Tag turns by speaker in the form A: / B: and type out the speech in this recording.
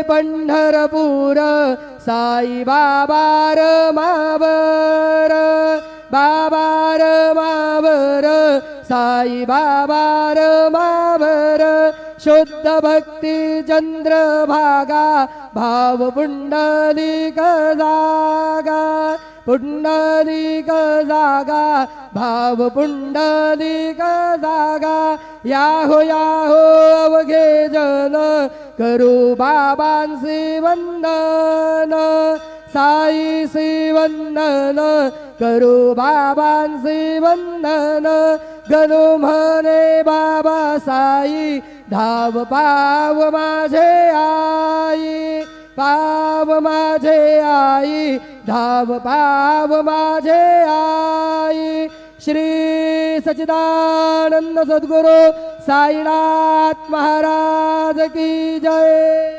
A: पंढरपूर साई बाबा रमावर, बाबा रमावर, साई बाबा रमावर, शुद्ध भक्ती चंद्रभागा, भाव पुंडलिक जागा, पुंडलिक जागा, भाव पुंडलिक जागा, याहो याहो अवघे जन, करू बाबांसी वंदन, साईसी वंदन, करू बाबांसी वंदन, गणू म्हणे बाबा साई, धाव पाव माझे आई, पाव माझे आई, धाव पाव माझे आई। श्री सच्चिदानंद सद्गुरु साईनाथ महाराज की जय।